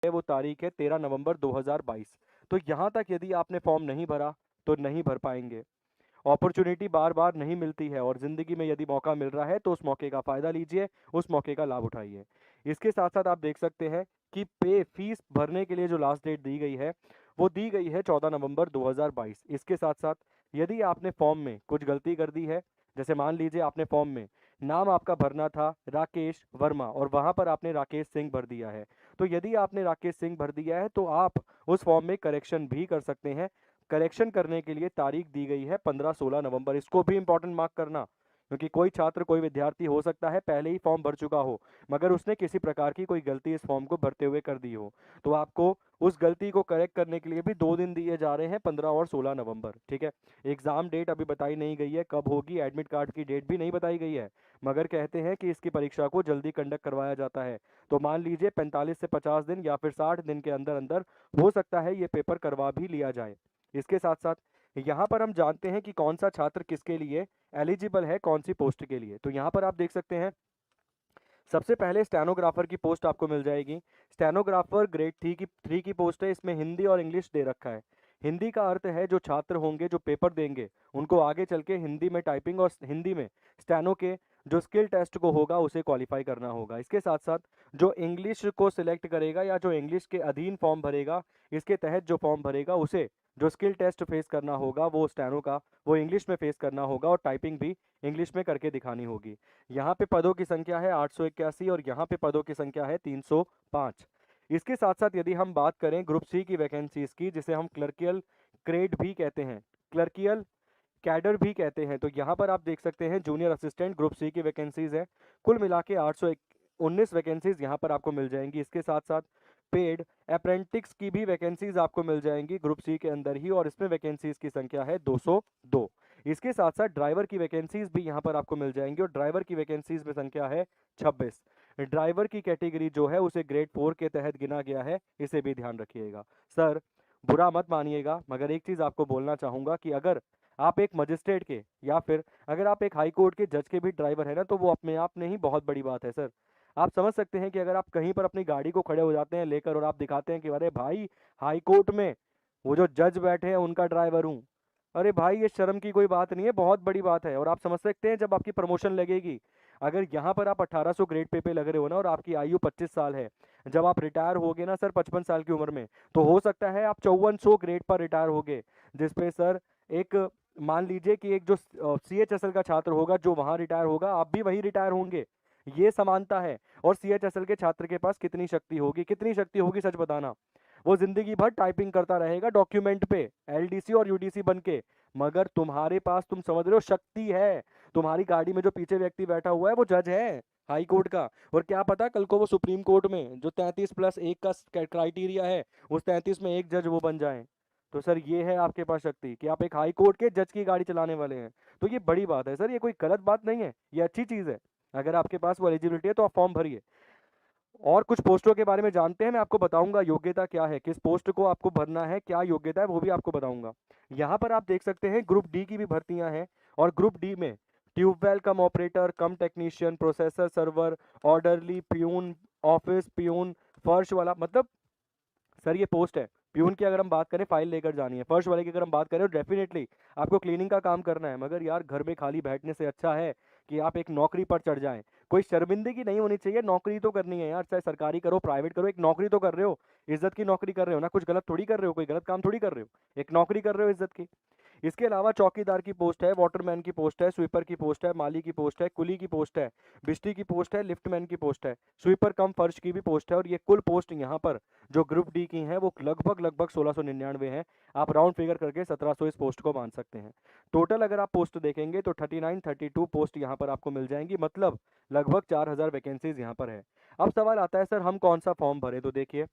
है वो तारीख है 13 नवंबर 2022। तो यहाँ तक यदि आपने फॉर्म नहीं भरा तो नहीं भर पाएंगे। अपॉर्चुनिटी बार बार नहीं मिलती है, और ज़िंदगी में यदि मौका मिल रहा है तो उस मौके का फ़ायदा लीजिए, उस मौके का लाभ उठाइए। इसके साथ साथ आप देख सकते हैं कि पे फीस भरने के लिए जो लास्ट डेट दी गई है वो दी गई है 14 नवंबर 2022। इसके साथ साथ यदि आपने फॉर्म में कुछ गलती कर दी है, जैसे मान लीजिए आपने फॉर्म में नाम आपका भरना था राकेश वर्मा और वहाँ पर आपने राकेश सिंह भर दिया है, तो यदि आपने राकेश सिंह भर दिया है तो आप उस फॉर्म में करेक्शन भी कर सकते हैं। करेक्शन करने के लिए तारीख दी गई है 15-16 नवंबर। इसको भी इंपॉर्टेंट मार्क करना, क्योंकि कोई छात्र कोई विद्यार्थी हो सकता है पहले ही फॉर्म भर चुका हो मगर उसने किसी प्रकार की कोई गलती इस फॉर्म को भरते हुए कर दी हो, तो आपको उस गलती को करेक्ट करने के लिए भी 2 दिन दिए जा रहे हैं, 15 और 16 नवंबर। ठीक है। एग्जाम डेट अभी बताई नहीं गई है कब होगी, एडमिट कार्ड की डेट भी नहीं बताई गई है, मगर कहते हैं कि इसकी परीक्षा को जल्दी कंडक्ट करवाया जाता है। तो मान लीजिए 45 से 50 दिन या फिर 60 दिन के अंदर अंदर हो सकता है ये पेपर करवा भी लिया जाए। इसके साथ साथ यहाँ पर हम जानते हैं कि कौन सा छात्र किसके लिए एलिजिबल है, कौन सी पोस्ट के लिए। तो यहाँ पर आप देख सकते हैं सबसे पहले स्टेनोग्राफर की पोस्ट आपको मिल जाएगी। स्टेनोग्राफर ग्रेड 3 की पोस्ट है। इसमें हिंदी और इंग्लिश दे रखा है। हिंदी का अर्थ है जो छात्र होंगे जो पेपर देंगे उनको आगे चल के हिंदी में टाइपिंग और हिंदी में स्टेनो के जो स्किल टेस्ट को होगा उसे क्वालिफाई करना होगा। इसके साथ साथ जो इंग्लिश को सिलेक्ट करेगा या जो इंग्लिश के अधीन फॉर्म भरेगा, इसके तहत जो फॉर्म भरेगा उसे जो स्किल टेस्ट फेस करना होगा वो स्टेनो का वो इंग्लिश में फेस करना होगा और टाइपिंग भी इंग्लिश में करके दिखानी होगी। यहाँ पे पदों की संख्या है 881 और यहाँ पे पदों की संख्या है 305। इसके साथ साथ यदि हम बात करें ग्रुप सी की वैकेंसीज की, जिसे हम क्लर्कियल ग्रेड भी कहते हैं, क्लर्कियल कैडर भी कहते हैं, तो यहाँ पर आप देख सकते हैं जूनियर असिस्टेंट ग्रुप सी की वैकेंसीज है। कुल मिला के 819 वैकेंसीज यहाँ पर आपको मिल जाएंगी। इसके साथ साथ पेड अप्रेंटिस की भी वैकेंसीज आपको मिल जाएंगी ग्रुप सी के अंदर ही, और इसमें वैकेंसीज की संख्या है 202। इसके साथ साथ ड्राइवर की वैकेंसीज भी यहाँ पर आपको मिल जाएंगी और ड्राइवर की वैकेंसीज में संख्या है 26। ड्राइवर की कैटेगरी जो है उसे ग्रेड 4 के तहत गिना गया है, इसे भी ध्यान रखिएगा। सर बुरा मत मानिएगा मगर एक चीज़ आपको बोलना चाहूँगा कि अगर आप एक मजिस्ट्रेट के या फिर अगर आप एक हाई कोर्ट के जज के भी ड्राइवर है ना, तो वो अपने आप में ही बहुत बड़ी बात है सर। आप समझ सकते हैं कि अगर आप कहीं पर अपनी गाड़ी को खड़े हो जाते हैं लेकर और आप दिखाते हैं कि अरे भाई हाई कोर्ट में वो जो जज बैठे हैं उनका ड्राइवर हूँ, अरे भाई ये शर्म की कोई बात नहीं है, बहुत बड़ी बात है। और आप समझ सकते हैं जब आपकी प्रमोशन लगेगी, अगर यहाँ पर आप 1800 ग्रेड पे लग रहे हो ना और आपकी आयु 25 साल है, जब आप रिटायर होगे ना सर 55 साल की उम्र में, तो हो सकता है आप 5400 ग्रेड पर रिटायर होगे, जिसपे सर एक मान लीजिए कि एक जो CHSL का छात्र होगा जो वहाँ रिटायर होगा आप भी वहीं रिटायर होंगे। ये समानता है। और CHSL के छात्र के पास कितनी शक्ति होगी सच बताना। वो जिंदगी भर टाइपिंग करता रहेगा डॉक्यूमेंट पे LDC और UDC बन के, मगर तुम्हारे पास तुम समझ रहे हो शक्ति है। तुम्हारी गाड़ी में जो पीछे व्यक्ति बैठा हुआ है वो जज है हाई कोर्ट का, और क्या पता कल को वो सुप्रीम कोर्ट में जो 33+1 का क्राइटेरिया है उस 33 में एक जज वो बन जाए। तो सर ये है आपके पास शक्ति कि आप एक हाई कोर्ट के जज की गाड़ी चलाने वाले हैं। तो ये बड़ी बात है सर, ये कोई गलत बात नहीं है, ये अच्छी चीज़ है। अगर आपके पास वो एलिजिबिलिटी है तो आप फॉर्म भरिए। और कुछ पोस्टों के बारे में जानते हैं, मैं आपको बताऊंगा योग्यता क्या है, किस पोस्ट को आपको भरना है, क्या योग्यता है वो भी आपको बताऊंगा। यहाँ पर आप देख सकते हैं ग्रुप डी की भी भर्तियां हैं, और ग्रुप डी में tubewell cum operator cum technician processor server orderly peon office peon फर्श वाला, मतलब सर ये पोस्ट है। प्यून की अगर हम बात करें फाइल लेकर जानी है, फर्श वाले की अगर हम बात करें तो डेफिनेटली आपको क्लीनिंग का काम करना है, मगर यार घर में खाली बैठने से अच्छा है कि आप एक नौकरी पर चढ़ जाएं। कोई शर्मिंदगी नहीं होनी चाहिए, नौकरी तो करनी है यार, चाहे सरकारी करो प्राइवेट करो, एक नौकरी तो कर रहे हो, इज्जत की नौकरी कर रहे हो ना, कुछ गलत थोड़ी कर रहे हो, कोई गलत काम थोड़ी कर रहे हो, एक नौकरी कर रहे हो इज्जत की। इसके अलावा चौकीदार की पोस्ट है, वाटरमैन की पोस्ट है, स्वीपर की पोस्ट है, माली की पोस्ट है, कुली की पोस्ट है, बिजली की पोस्ट है, लिफ्टमैन की पोस्ट है, स्वीपर कम फर्श की भी पोस्ट है। और ये कुल पोस्ट यहाँ पर जो ग्रुप डी की हैं वो लगभग 1699 हैं। आप राउंड फिगर करके 1700 इस पोस्ट को मान सकते हैं। टोटल अगर आप पोस्ट देखेंगे तो 32 पोस्ट यहाँ पर आपको मिल जाएंगी, मतलब लगभग 4000 वैकेंसीज यहाँ पर है। अब सवाल आता है सर हम कौन सा फॉर्म भरें, तो देखिए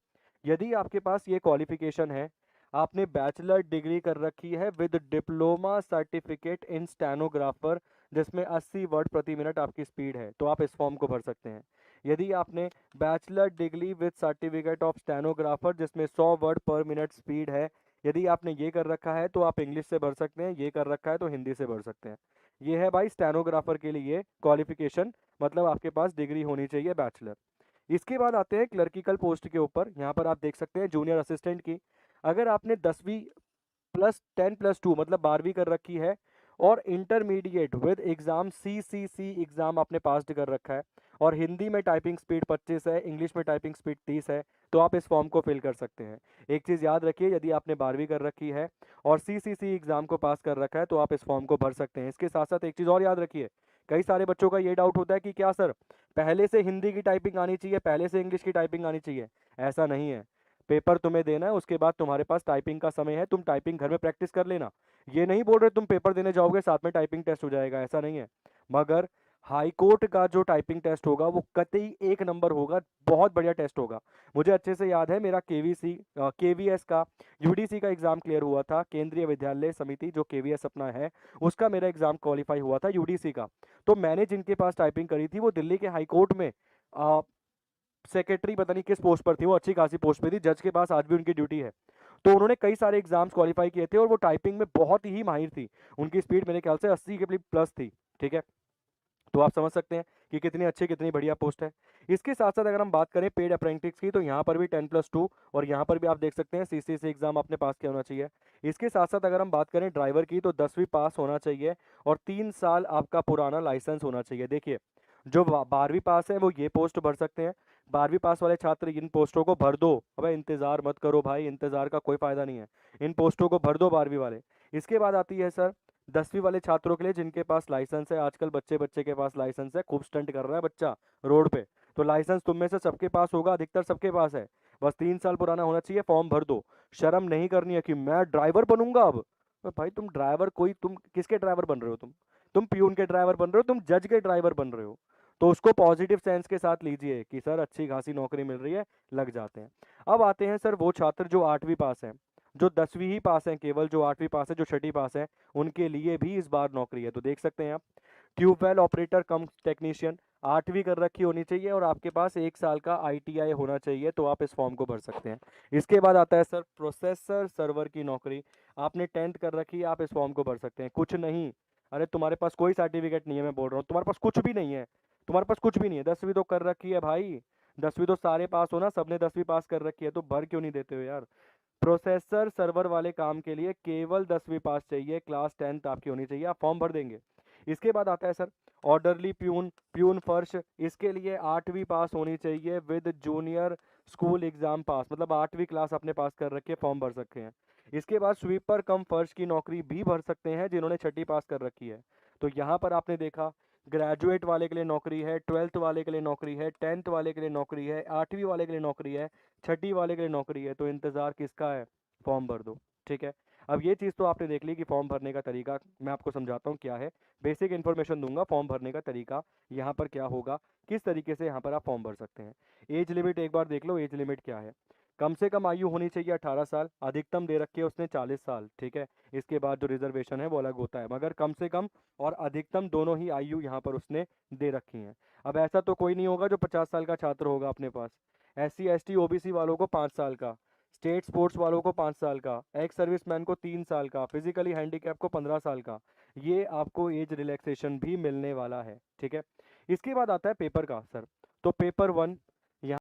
यदि आपके पास ये क्वालिफिकेशन है, आपने बैचलर डिग्री कर रखी है with diploma certificate in stenographer जिसमें 80 वर्ड प्रति मिनट आपकी स्पीड है, तो आप इस फॉर्म को भर सकते हैं। यदि आपने bachelor degree with certificate of stenographer जिसमें 100 वर्ड पर मिनट स्पीड है, यदि आपने ये कर रखा है तो आप इंग्लिश से भर सकते हैं, ये कर रखा है तो हिंदी से भर सकते हैं। ये है भाई स्टेनोग्राफर के लिए क्वालिफिकेशन, मतलब आपके पास डिग्री होनी चाहिए बैचलर। इसके बाद आते हैं क्लर्किकल पोस्ट के ऊपर। यहाँ पर आप देख सकते हैं जूनियर असिस्टेंट की। अगर आपने 10वीं प्लस 10+2 मतलब 12वीं कर रखी है और intermediate with exam CCC exam आपने पास कर रखा है और हिंदी में टाइपिंग स्पीड 25 है, इंग्लिश में टाइपिंग स्पीड 30 है, तो आप इस फॉर्म को फिल कर सकते हैं। एक चीज़ याद रखिए, यदि आपने 12वीं कर रखी है और CCC एग्जाम को पास कर रखा है तो आप इस फॉर्म को भर सकते हैं। इसके साथ साथ एक चीज़ और याद रखिए, कई सारे बच्चों का ये डाउट होता है कि क्या सर पहले से हिंदी की टाइपिंग आनी चाहिए, पहले से इंग्लिश की टाइपिंग आनी चाहिए। ऐसा नहीं है। पेपर तुम्हें देना है, उसके बाद तुम्हारे पास टाइपिंग का समय है, तुम टाइपिंग घर में प्रैक्टिस कर लेना। ये नहीं बोल रहे तुम पेपर देने जाओगे साथ में टाइपिंग टेस्ट हो जाएगा, ऐसा नहीं है। मगर हाई कोर्ट का जो टाइपिंग टेस्ट होगा वो कतई एक नंबर होगा, बहुत बढ़िया टेस्ट होगा। मुझे अच्छे से याद है, मेरा KVS का UDC का एग्जाम क्लियर हुआ था, केंद्रीय विद्यालय समिति जो KVS अपना है उसका मेरा एग्जाम क्वालिफाई हुआ था UDC का। तो मैंने जिनके पास टाइपिंग करी थी वो दिल्ली के हाई कोर्ट में सेक्रेटरी पता नहीं किस पोस्ट पर थी, वो अच्छी खासी पोस्ट पे थी, जज के पास आज भी उनकी ड्यूटी है। तो उन्होंने कई सारे एग्जाम्स क्वालिफाई किए थे और वो टाइपिंग में बहुत ही माहिर थी। उनकी स्पीड मेरे ख्याल से 80 के प्लस थी। ठीक है, तो आप समझ सकते हैं कि कितनी अच्छी कितनी बढ़िया पोस्ट है। इसके साथ साथ अगर हम बात करें पेड अप्रेंटिस की, तो यहाँ पर भी 10+2 और यहाँ पर भी आप देख सकते हैं CCC एग्जाम आपने पास किया होना चाहिए। इसके साथ साथ अगर हम बात करें ड्राइवर की, तो 10वीं पास होना चाहिए और 3 साल आपका पुराना लाइसेंस होना चाहिए। देखिए, जो 12वीं पास है वो ये पोस्ट भर सकते हैं। 12वीं पास वाले छात्र इन पोस्टों को भर दो। अबे इंतजार मत करो भाई, इंतजार का कोई फायदा नहीं है, इन पोस्टों को भर दो 12वीं वाले। इसके बाद आती है सर 10वीं वाले छात्रों के लिए जिनके पास लाइसेंस है। आजकल बच्चे बच्चे के पास लाइसेंस है, खूब स्टंट कर रहा है बच्चा रोड पे। तो लाइसेंस तुम में से सबके पास होगा, अधिकतर सबके पास है। बस 3 साल पुराना होना चाहिए, फॉर्म भर दो। शर्म नहीं करनी है कि मैं ड्राइवर बनूंगा अब। भाई तुम ड्राइवर कोई, तुम किसके ड्राइवर बन रहे हो? तुम पियून के ड्राइवर बन रहे हो, तुम जज के ड्राइवर बन रहे हो। तो उसको पॉजिटिव सेंस के साथ लीजिए कि सर अच्छी खासी नौकरी मिल रही है, लग जाते हैं। अब आते हैं सर वो छात्र जो 8वीं पास हैं, जो 10वीं ही पास हैं, केवल जो 8वीं पास है, जो 6ठी पास है, उनके लिए भी इस बार नौकरी है। तो देख सकते हैं आप, ट्यूबवेल ऑपरेटर कम टेक्नीशियन, 8वीं कर रखी होनी चाहिए और आपके पास 1 साल का ITI होना चाहिए, तो आप इस फॉर्म को भर सकते हैं। इसके बाद आता है सर प्रोसेसर सर्वर की नौकरी। आपने 10th कर रखी है, आप इस फॉर्म को भर सकते हैं। कुछ नहीं, अरे तुम्हारे पास कोई सर्टिफिकेट नहीं है, मैं बोल रहा हूँ तुम्हारे पास कुछ भी नहीं है, तुम्हारे पास कुछ भी नहीं है, 10वीं तो कर रखी है भाई। 10वीं तो सारे पास हो ना, सबने 10वीं पास कर रखी है, तो भर क्यों नहीं देते हो यार? प्रोसेसर सर्वर वाले काम के लिए केवल 10वीं पास चाहिए, क्लास 10th आपकी होनी चाहिए, आप फॉर्म भर देंगे। इसके बाद आता है सर ऑर्डरली प्यून, प्यून फर्श, इसके लिए 8वीं पास होनी चाहिए विद जूनियर स्कूल एग्जाम पास, मतलब 8वीं क्लास आपने पास कर रखी है, फॉर्म भर सकते हैं। इसके बाद स्वीपर कम फर्श की नौकरी भी भर सकते हैं जिन्होंने 6ठी पास कर रखी है। तो यहाँ पर आपने देखा, ग्रेजुएट वाले के लिए नौकरी है, 12th वाले के लिए नौकरी है, 10th वाले के लिए नौकरी है, 8वीं वाले के लिए नौकरी है, 6ठी वाले के लिए नौकरी है। तो इंतज़ार किसका है? फॉर्म भर दो। ठीक है, अब ये चीज़ तो आपने देख ली कि फॉर्म भरने का तरीका मैं आपको समझाता हूँ क्या है। बेसिक इन्फॉर्मेशन दूंगा, फॉर्म भरने का तरीका यहाँ पर क्या होगा, किस तरीके से यहाँ पर आप फॉर्म भर सकते हैं। एज लिमिट एक बार देख लो, एज लिमिट क्या है। कम से कम आयु होनी चाहिए 18 साल, अधिकतम दे रखी है उसने 40 साल। ठीक है, इसके बाद जो रिजर्वेशन है वो अलग होता है, मगर कम से कम और अधिकतम दोनों ही आयु यहाँ पर उसने दे रखी है। अब ऐसा तो कोई नहीं होगा जो 50 साल का छात्र होगा अपने पास। SC ST OBC वालों को 5 साल का, स्टेट स्पोर्ट्स वालों को 5 साल का, एक्स सर्विसमैन को 3 साल का, फिजिकली हैंडीकैप को 15 साल का, ये आपको एज रिलैक्सेशन भी मिलने वाला है। ठीक है, इसके बाद आता है पेपर का सर। तो पेपर 1 यहाँ